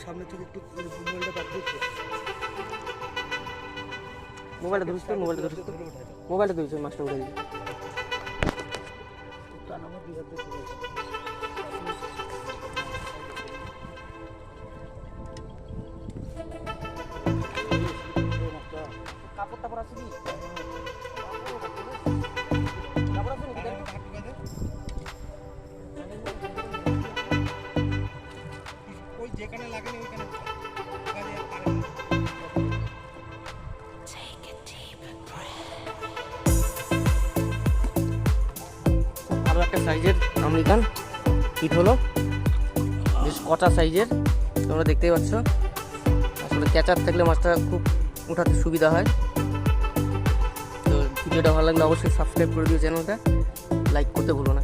সামনে থেকে একটু মোবাইলটা বাদ দিচ্ছি। মোবাইলটা ধরিস তো, মোবাইলটা ধরিস মাছটা উঠে দিবি। কাপড় টাপড় আছে কি? কাপড় আছে নাকি? ওই যেখানে লাগেনি ওইখানে আরও একটা সাইজের আমেরিকান হিট হলো, বেশ কটা সাইজের, তোমরা দেখতেই পাচ্ছ। আসলে ক্যাচার থাকলে মাছটা খুব উঠাতে সুবিধা হয়। তো ভিডিওটা ভালো লাগলে অবশ্যই সাবস্ক্রাইব করে দিও চ্যানেলটা, লাইক করতে ভুলো না।